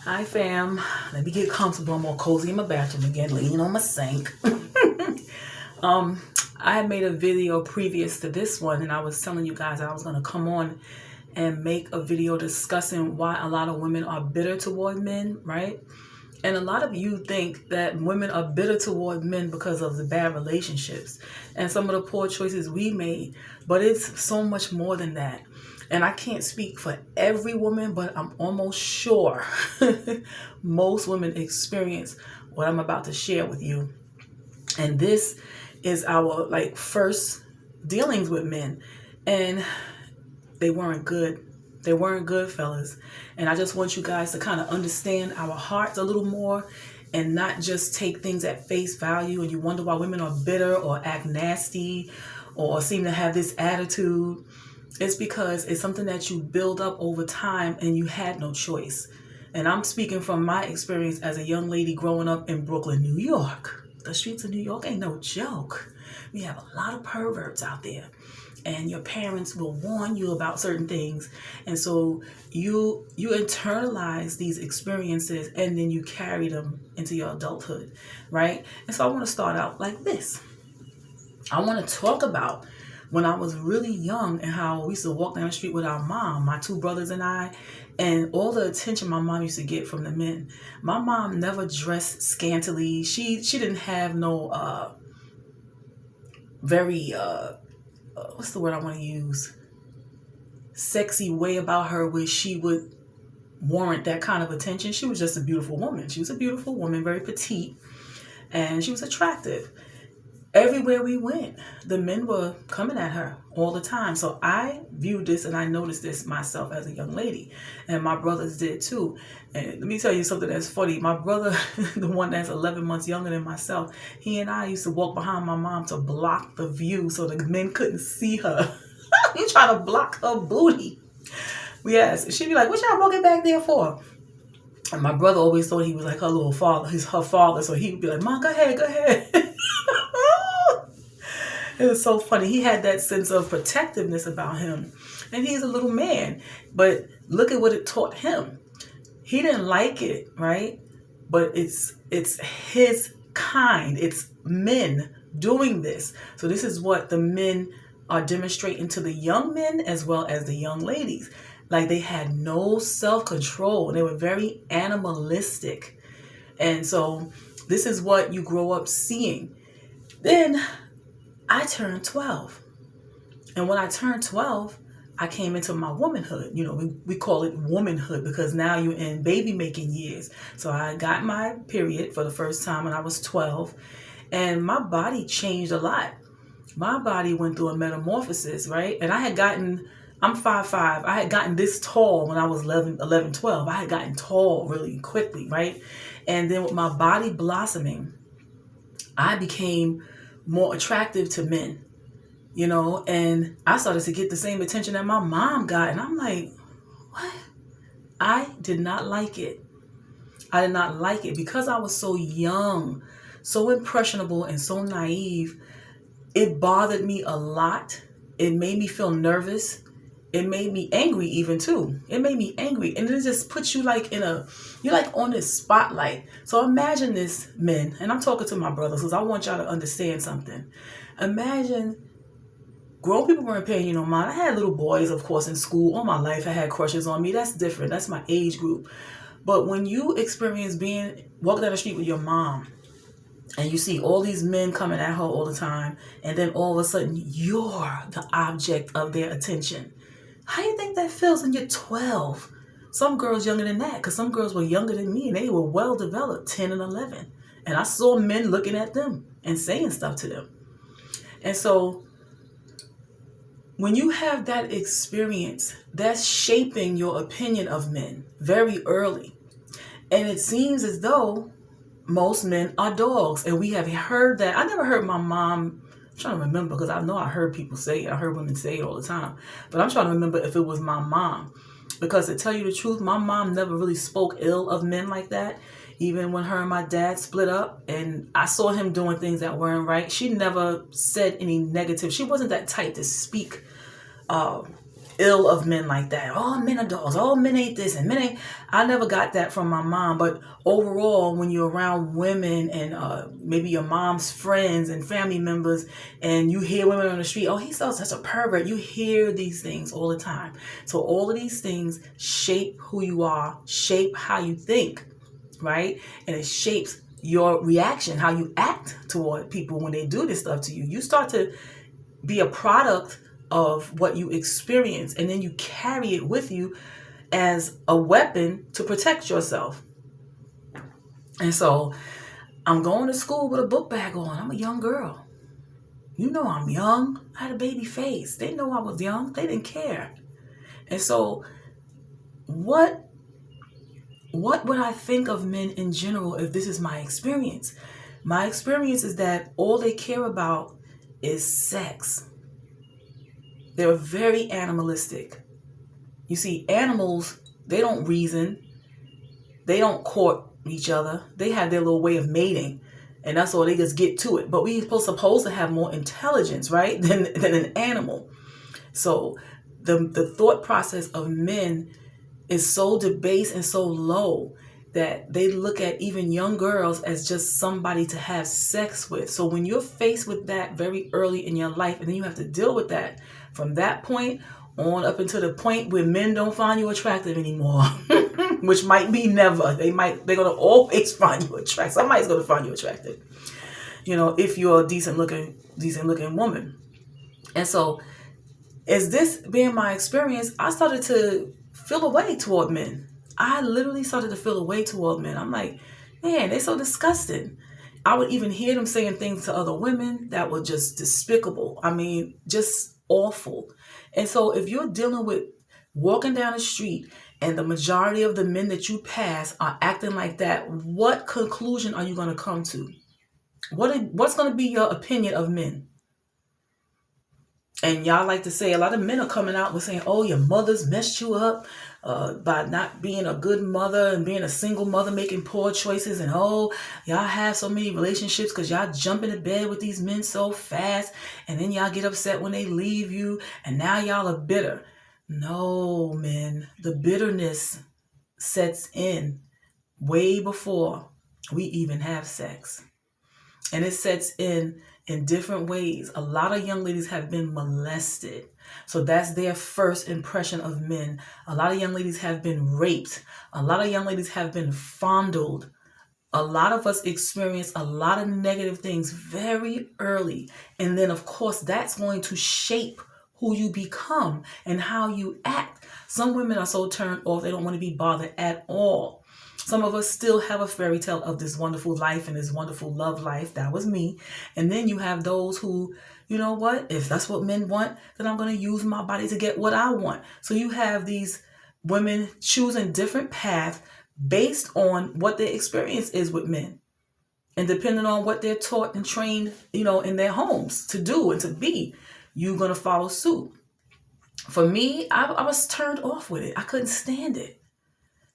Hi fam, let me get comfortable. I'm all cozy in my bathroom again, leaning on my sink. um, I had made a video previous to this one, and I was telling you guys I was going to come on and make a video discussing why a lot of women are bitter toward men, right? And a lot of you think that women are bitter toward men because of the bad relationships and some of the poor choices we made. But it's so much more than that. And I can't speak for every woman, but I'm almost sure most women experience what I'm about to share with you. And this is our first dealings with men. And they weren't good. They weren't good, fellas. And I just want you guys to kind of understand our hearts a little more and not just take things at face value. And you wonder why women are bitter or act nasty or seem to have this attitude. It's because it's something that you build up over time and you had no choice. And I'm speaking from my experience as a young lady growing up in Brooklyn, New York. The streets of New York ain't no joke. We have a lot of perverts out there. And your parents will warn you about certain things. And so you internalize these experiences and then you carry them into your adulthood, right? And so I want to start out like this. I want to talk about when I was really young and how we used to walk down the street with our mom, my two brothers and I, and all the attention my mom used to get from the men. My mom never dressed scantily. She didn't have no very what's the word I want to use? Sexy way about her where she would warrant that kind of attention. She was just a beautiful woman. She was a beautiful woman, very petite, and she was attractive. Everywhere we went, the men were coming at her all the time. So I viewed this and I noticed this myself as a young lady. And my brothers did too. And let me tell you something that's funny. My brother, the one that's 11 months younger than myself, he and I used to walk behind my mom to block the view so the men couldn't see her. He trying to block her booty. Yes. She'd be like, what y'all walking back there for? And my brother always thought he was like her little father. He's her father. So he would be like, Mom, go ahead, go ahead. It was so funny. He had that sense of protectiveness about him. And he's a little man. But look at what it taught him. He didn't like it, right? But it's his kind. It's men doing this. So this is what the men are demonstrating to the young men as well as the young ladies. Like they had no self-control. They were very animalistic. And so this is what you grow up seeing. Then I turned 12. And when I turned 12, I came into my womanhood. You know, we call it womanhood because now you're in baby making years. So I got my period for the first time when I was 12. And my body changed a lot. My body went through a metamorphosis, right? And I'm 5'5". I had gotten this tall when I was 11, 12. I had gotten tall really quickly, right? And then with my body blossoming, I became more attractive to men, you know, and I started to get the same attention that my mom got. And I'm like, what? I did not like it. I did not like it because I was so young, so impressionable and so naive. It bothered me a lot. It made me feel nervous. It made me angry even too. It made me angry. And it just puts you you're like on this spotlight. So imagine this, men, and I'm talking to my brothers because I want y'all to understand something. Imagine grown people weren't paying you no mind. I had little boys, of course, in school all my life. I had crushes on me. That's different. That's my age group. But when you experience walking down the street with your mom, and you see all these men coming at her all the time, and then all of a sudden you're the object of their attention. How do you think that feels when you're 12? Some girls younger than that, because some girls were younger than me and they were well developed, 10 and 11. And I saw men looking at them and saying stuff to them. And so when you have that experience, that's shaping your opinion of men very early. And it seems as though most men are dogs. And we have heard that. I never heard my mom, I'm trying to remember because I know I heard people say it. I heard women say it all the time. But I'm trying to remember if it was my mom. Because to tell you the truth, my mom never really spoke ill of men like that. Even when her and my dad split up and I saw him doing things that weren't right, she never said any negative. She wasn't that type to speak ill of men like that. Oh, men are dogs. Oh, men ain't this and men ain't. I never got that from my mom. But overall, when you're around women and maybe your mom's friends and family members, and you hear women on the street, oh, he's such a pervert. You hear these things all the time. So all of these things shape who you are, shape how you think, right? And it shapes your reaction, how you act toward people when they do this stuff to you. You start to be a product of what you experience, and then you carry it with you as a weapon to protect yourself. And so I'm going to school with a book bag on. I'm a young girl. You know I'm young. I had a baby face. They know I was young. They didn't care. And so what would I think of men in general if this is my experience? My experience is that all they care about is sex. They're very animalistic. You see, animals, they don't reason. They don't court each other. They have their little way of mating. And that's all, they just get to it. But we're supposed to have more intelligence, right, than an animal. So the thought process of men is so debased and so low that they look at even young girls as just somebody to have sex with. So when you're faced with that very early in your life, and then you have to deal with that from that point on up until the point where men don't find you attractive anymore, which might be never. They're gonna always find you attractive. Somebody's gonna find you attractive, if you're a decent looking woman. And so, as this being my experience, I started to feel a way toward men. I literally started to feel a way toward men. I'm like, man, they're so disgusting. I would even hear them saying things to other women that were just despicable. I mean, just awful. And so if you're dealing with walking down the street and the majority of the men that you pass are acting like that, what conclusion are you going to come to? What's going to be your opinion of men? And y'all like to say, a lot of men are coming out with saying, oh, your mother's messed you up by not being a good mother and being a single mother, making poor choices. And oh, y'all have so many relationships because y'all jump into bed with these men so fast. And then y'all get upset when they leave you. And now y'all are bitter. No, men, the bitterness sets in way before we even have sex. And it sets in different ways. A lot of young ladies have been molested. So that's their first impression of men. A lot of young ladies have been raped. A lot of young ladies have been fondled. A lot of us experience a lot of negative things very early. And then, of course, that's going to shape who you become and how you act. Some women are so turned off, they don't want to be bothered at all. Some of us still have a fairy tale of this wonderful life and this wonderful love life. That was me. And then you have those who, you know what, if that's what men want, then I'm going to use my body to get what I want. So you have these women choosing different paths based on what their experience is with men. And depending on what they're taught and trained, in their homes to do and to be, you're going to follow suit. For me, I was turned off with it. I couldn't stand it.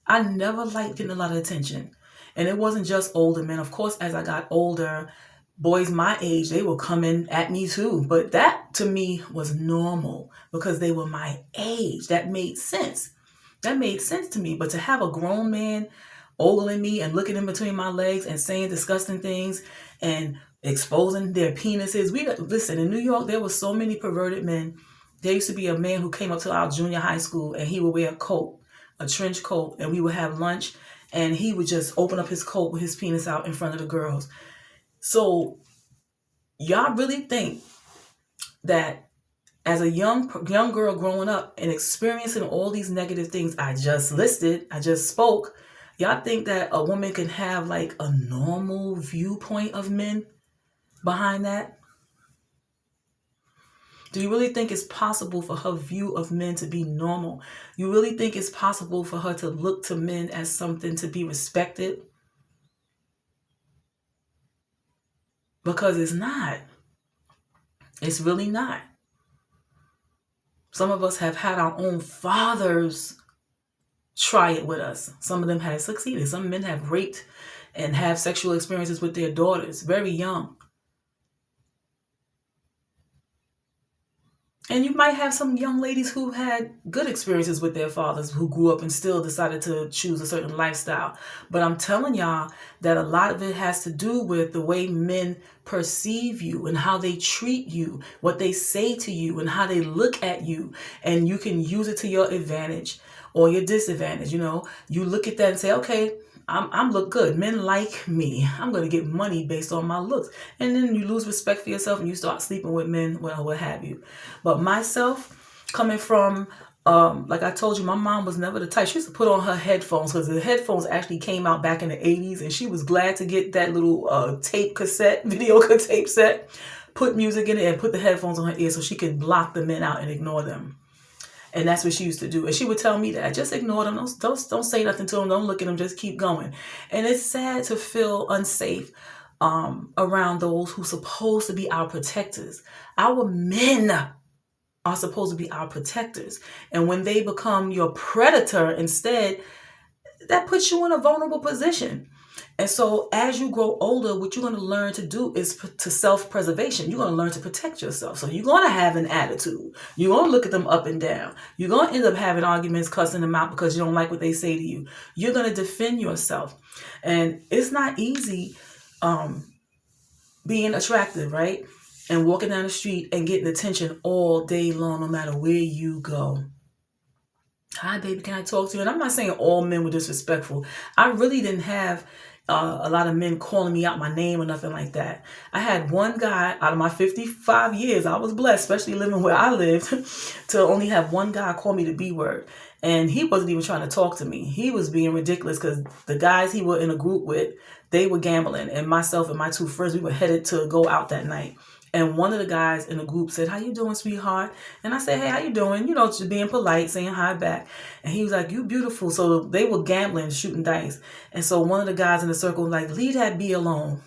I never liked getting a lot of attention. And it wasn't just older men. Of course, as I got older, boys my age, they were coming at me too. But that to me was normal because they were my age. That made sense. That made sense to me. But to have a grown man ogling me and looking in between my legs and saying disgusting things and exposing their penises. Listen, in New York, there were so many perverted men. There used to be a man who came up to our junior high school and he would wear a trench coat, and we would have lunch, and he would just open up his coat with his penis out in front of the girls. So y'all really think that as a young girl growing up and experiencing all these negative things I just listed, I just spoke, y'all think that a woman can have like a normal viewpoint of men behind that? Do you really think it's possible for her view of men to be normal? You really think it's possible for her to look to men as something to be respected? Because it's not. It's really not. Some of us have had our own fathers try it with us. Some of them have succeeded. Some men have raped and have sexual experiences with their daughters very young. And you might have some young ladies who had good experiences with their fathers who grew up and still decided to choose a certain lifestyle. But I'm telling y'all that a lot of it has to do with the way men perceive you and how they treat you, what they say to you and how they look at you. And you can use it to your advantage or your disadvantage. You look at that and say, okay, I'm look good. Men like me. I'm going to get money based on my looks. And then you lose respect for yourself and you start sleeping with men, well, what have you. But myself, coming from, like I told you, my mom was never the type. She used to put on her headphones because the headphones actually came out back in the 80s. And she was glad to get that little video tape set, put music in it and put the headphones on her ear so she could block the men out and ignore them. And that's what she used to do. And she would tell me that. Just ignore them. Don't say nothing to them. Don't look at them. Just keep going. And it's sad to feel unsafe around those who are supposed to be our protectors. Our men are supposed to be our protectors. And when they become your predator instead, that puts you in a vulnerable position. And so as you grow older, what you're going to learn to do is to self-preservation. You're going to learn to protect yourself. So you're going to have an attitude. You're going to look at them up and down. You're going to end up having arguments, cussing them out because you don't like what they say to you. You're going to defend yourself. And it's not easy being attractive, right? And walking down the street and getting attention all day long, no matter where you go. Hi, baby, can I talk to you? And I'm not saying all men were disrespectful. I really didn't have a lot of men calling me out my name or nothing like that. I had one guy out of my 55 years. I was blessed, especially living where I lived, to only have one guy call me the B word. And he wasn't even trying to talk to me. He was being ridiculous because the guys he were in a group with, they were gambling. And myself and my two friends, we were headed to go out that night. And one of the guys in the group said, "How you doing, sweetheart?" And I said, "Hey, how you doing?" Just being polite, saying hi back. And he was like, "You beautiful." So they were gambling, shooting dice. And so one of the guys in the circle was like, "Leave that B alone."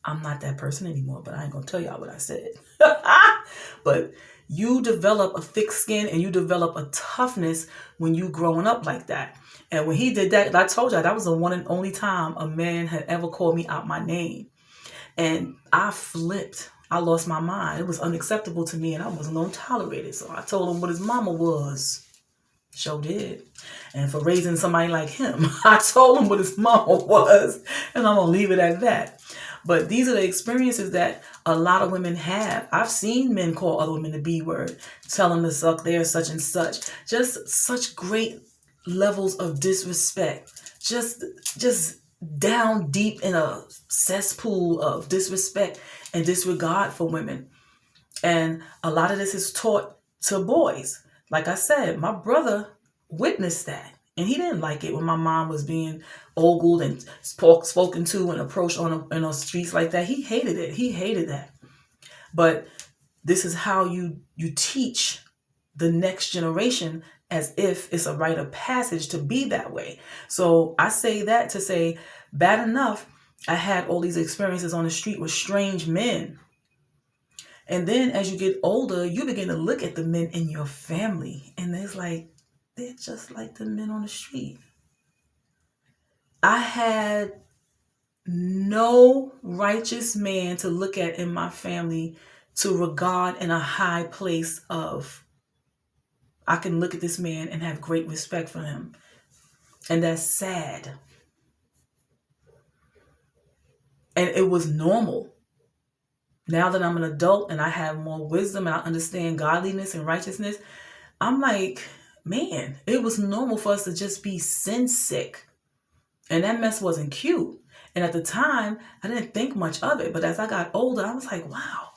I'm not that person anymore, but I ain't going to tell y'all what I said. But you develop a thick skin and you develop a toughness when you growing up like that. And when he did that, I told y'all, that was the one and only time a man had ever called me out my name. And I flipped. I lost my mind. It was unacceptable to me and I wasn't going to tolerate it. So I told him what his mama was. Sure did. And for raising somebody like him, I told him what his mama was. And I'm going to leave it at that. But these are the experiences that a lot of women have. I've seen men call other women the B word, tell them to suck their such and such. Just such great levels of disrespect. Just down deep in a cesspool of disrespect and disregard for women. And a lot of this is taught to boys. Like I said, my brother witnessed that. And he didn't like it when my mom was being ogled and spoken to and approached in the streets like that. He hated it. He hated that. But this is how you teach the next generation as if it's a rite of passage to be that way. So I say that to say, bad enough, I had all these experiences on the street with strange men. And then as you get older, you begin to look at the men in your family. And it's like, they're just like the men on the street. I had no righteous man to look at in my family to regard in a high place of, I can look at this man and have great respect for him. And that's sad. And it was normal. Now that I'm an adult and I have more wisdom and I understand godliness and righteousness, I'm like, man, it was normal for us to just be sin sick. And that mess wasn't cute. And at the time, I didn't think much of it. But as I got older, I was like, wow,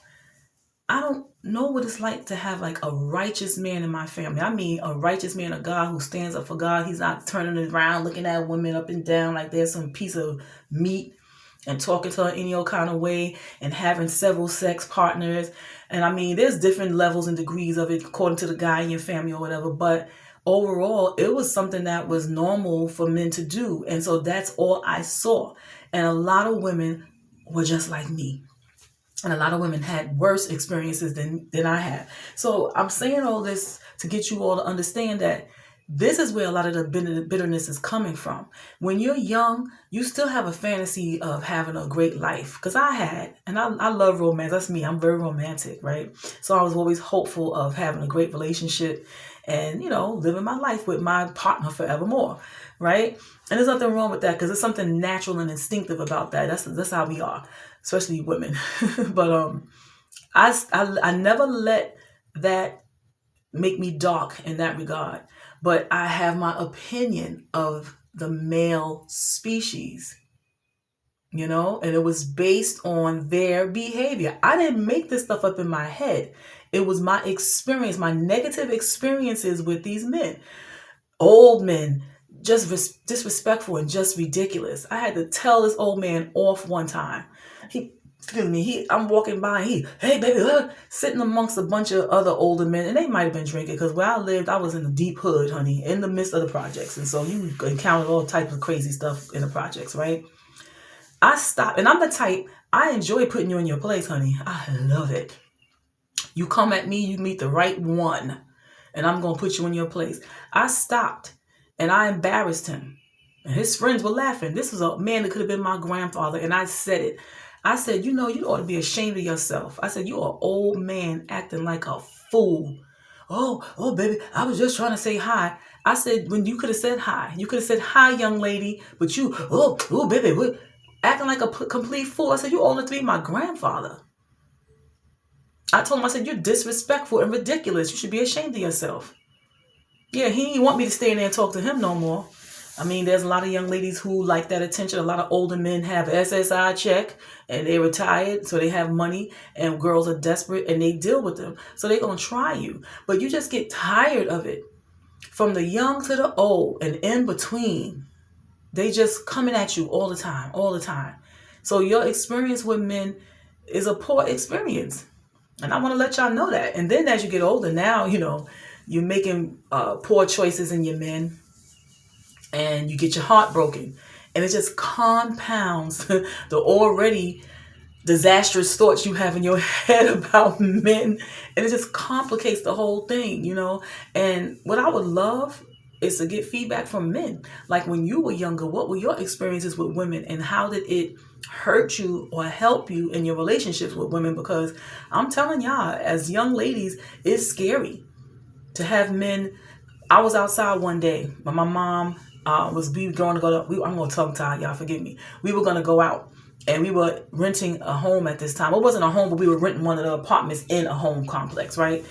I don't know what it's like to have like a righteous man in my family. I mean, a righteous man of God who stands up for God. He's not turning around, looking at women up and down like there's some piece of meat and talking to her any old kind of way and having several sex partners. And I mean, there's different levels and degrees of it according to the guy in your family or whatever. But overall, it was something that was normal for men to do. And so that's all I saw. And a lot of women were just like me. And a lot of women had worse experiences than I had. So I'm saying all this to get you all to understand that This is where a lot of the bitterness is coming from. When you're young, you still have a fantasy of having a great life. Because I had, and I love romance. That's me. I'm very romantic, right? So I was always hopeful of having a great relationship and, living my life with my partner forevermore, right? And there's nothing wrong with that because there's something natural and instinctive about that. That's how we are, especially women. But I never let that make me dark in that regard. But I have my opinion of the male species, and it was based on their behavior. I didn't make this stuff up in my head. It was my experience, my negative experiences with these men. Old men, just disrespectful and just ridiculous. I had to tell this old man off one time. I'm walking by and hey baby, sitting amongst a bunch of other older men, and they might have been drinking because where I lived, I was in the deep hood, honey, in the midst of the projects. And so you encounter all types of crazy stuff in the projects, right? I stopped, and I'm the type, I enjoy putting you in your place, honey. I love it. You come at me, you meet the right one, and I'm going to put you in your place. I stopped, and I embarrassed him. And his friends were laughing. This was a man that could have been my grandfather, and I said it. I said, you ought to be ashamed of yourself. I said, you're an old man acting like a fool. Oh, baby, I was just trying to say hi. I said, when you could have said hi. You could have said, hi, young lady. But you, baby, what? Acting like a complete fool. I said, you old enough to be my grandfather. I told him, I said, you're disrespectful and ridiculous. You should be ashamed of yourself. Yeah, he didn't want me to stay in there and talk to him no more. I mean, there's a lot of young ladies who like that attention. A lot of older men have SSI check and they're retired, so they have money, and girls are desperate and they deal with them. So they're going to try you. But you just get tired of it. From the young to the old and in between, they just coming at you all the time. So your experience with men is a poor experience. And I want to let y'all know that. And then as you get older now, you're making poor choices in your men. And you get your heart broken. And it just compounds the already disastrous thoughts you have in your head about men. And it just complicates the whole thing, And what I would love is to get feedback from men. Like when you were younger, what were your experiences with women? And how did it hurt you or help you in your relationships with women? Because I'm telling y'all, as young ladies, it's scary to have men. I was outside one day, but my mom... I'm going to tongue tie, y'all forgive me. We were going to go out and we were renting a home at this time. It wasn't a home, but we were renting one of the apartments in a home complex, right?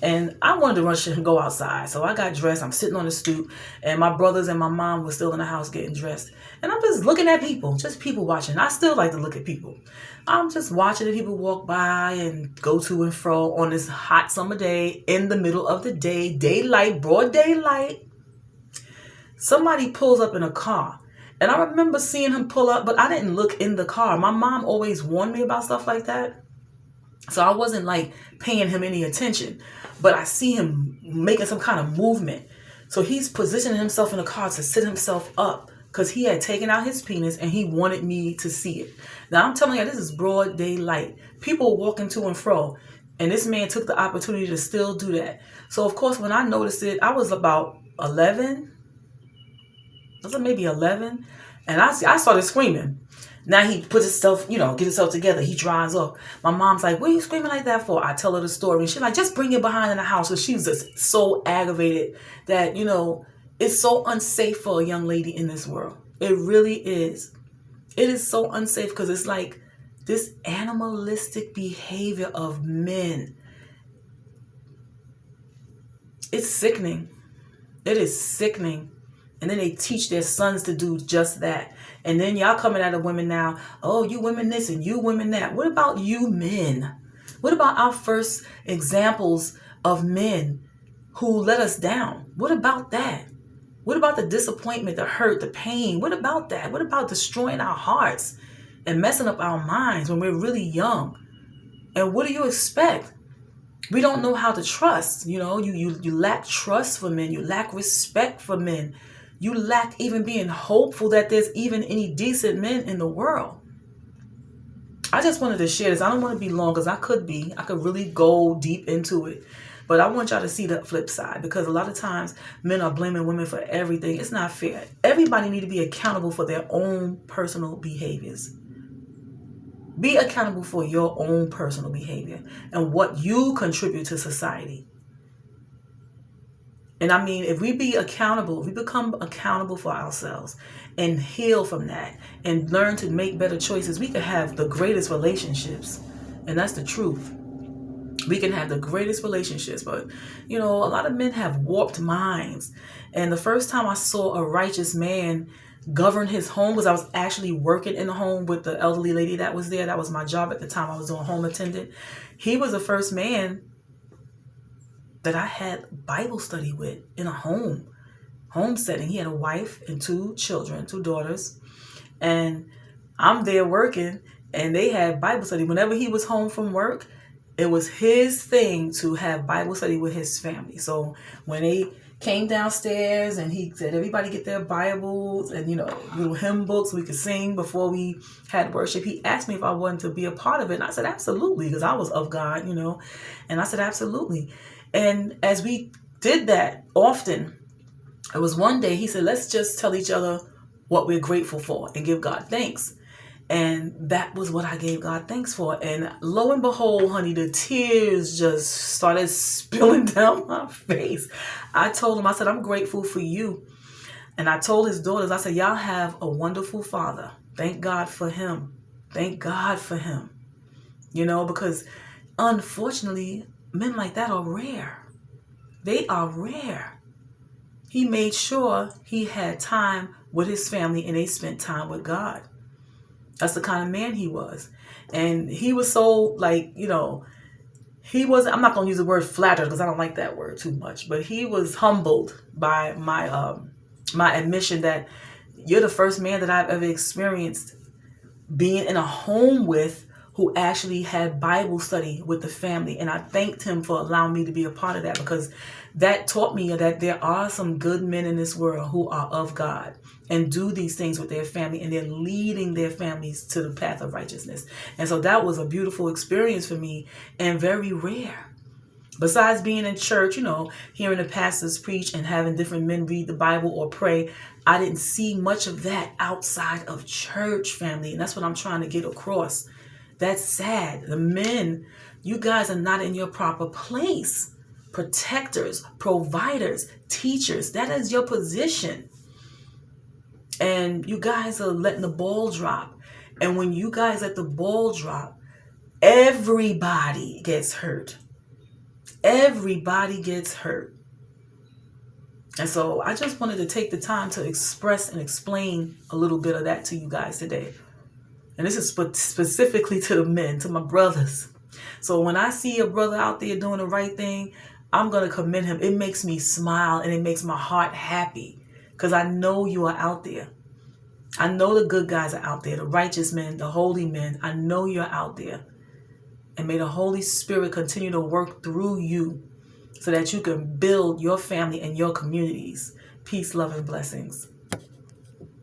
And I wanted to rush and go outside. So I got dressed. I'm sitting on the stoop and my brothers and my mom were still in the house getting dressed. And I'm just looking at people, just people watching. I still like to look at people. I'm just watching the people walk by and go to and fro on this hot summer day in the middle of the day, daylight, broad daylight. Somebody pulls up in a car. And I remember seeing him pull up, but I didn't look in the car. My mom always warned me about stuff like that. So I wasn't like paying him any attention. But I see him making some kind of movement. So he's positioning himself in the car to sit himself up because he had taken out his penis and he wanted me to see it. Now I'm telling you, this is broad daylight. People walking to and fro. And this man took the opportunity to still do that. So of course, when I noticed it, I was about 11. Maybe 11, and I started screaming. Now he put himself, get himself together. He drives off. My mom's like, what are you screaming like that for? I tell her the story. And she's like, just bring it behind in the house. So she's just so aggravated that, it's so unsafe for a young lady in this world. It really is. It is so unsafe because it's like this animalistic behavior of men. It's sickening. It is sickening. And then they teach their sons to do just that. And then y'all coming at the women now. Oh, you women this and you women that. What about you men? What about our first examples of men who let us down? What about that? What about the disappointment, the hurt, the pain? What about that? What about destroying our hearts and messing up our minds when we're really young? And what do you expect? We don't know how to trust. You lack trust for men. You lack respect for men. You lack even being hopeful that there's even any decent men in the world. I just wanted to share this. I don't want to be long because I could really go deep into it. But I want y'all to see the flip side, because a lot of times men are blaming women for everything. It's not fair. Everybody need to be accountable for their own personal behaviors. Be accountable for your own personal behavior and what you contribute to society. And I mean, if we be accountable, if we become accountable for ourselves and heal from that and learn to make better choices, we can have the greatest relationships. And that's the truth. We can have the greatest relationships. But, you know, a lot of men have warped minds. And the first time I saw a righteous man govern his home was I was actually working in the home with the elderly lady that was there. That was my job at the time. I was doing home attendant. He was the first man that I had Bible study with in a home setting. He had a wife and 2 children, 2 daughters, and I'm there working, and they had Bible study. Whenever he was home from work, it was his thing to have Bible study with his family. So when they came downstairs and he said, everybody get their Bibles and, you know, little hymn books we could sing before we had worship, he asked me if I wanted to be a part of it. And I said, absolutely, because I was of God, you know, and I said, absolutely. And as we did that often, it was one day he said, let's just tell each other what we're grateful for and give God thanks. And that was what I gave God thanks for. And lo and behold, honey, the tears just started spilling down my face. I told him, I said, I'm grateful for you. And I told his daughters, I said, y'all have a wonderful father. Thank God for him. Thank God for him. You know, because unfortunately, men like that are rare. They are rare. He made sure he had time with his family and they spent time with God. That's the kind of man he was. And he was so, like, you know, I'm not going to use the word flattered because I don't like that word too much, but he was humbled by my admission that you're the first man that I've ever experienced being in a home with who actually had Bible study with the family. And I thanked him for allowing me to be a part of that, because that taught me that there are some good men in this world who are of God and do these things with their family, and they're leading their families to the path of righteousness. And so that was a beautiful experience for me and very rare. Besides being in church, you know, hearing the pastors preach and having different men read the Bible or pray, I didn't see much of that outside of church, family. And that's what I'm trying to get across. That's sad. The men, you guys are not in your proper place. Protectors, providers, teachers, that is your position. And you guys are letting the ball drop. And when you guys let the ball drop, everybody gets hurt. Everybody gets hurt. And so I just wanted to take the time to express and explain a little bit of that to you guys today. And this is specifically to the men, to my brothers. So when I see a brother out there doing the right thing, I'm going to commend him. It makes me smile and it makes my heart happy, because I know you are out there. I know the good guys are out there, the righteous men, the holy men. I know you're out there. And may the Holy Spirit continue to work through you so that you can build your family and your communities. Peace, love, and blessings.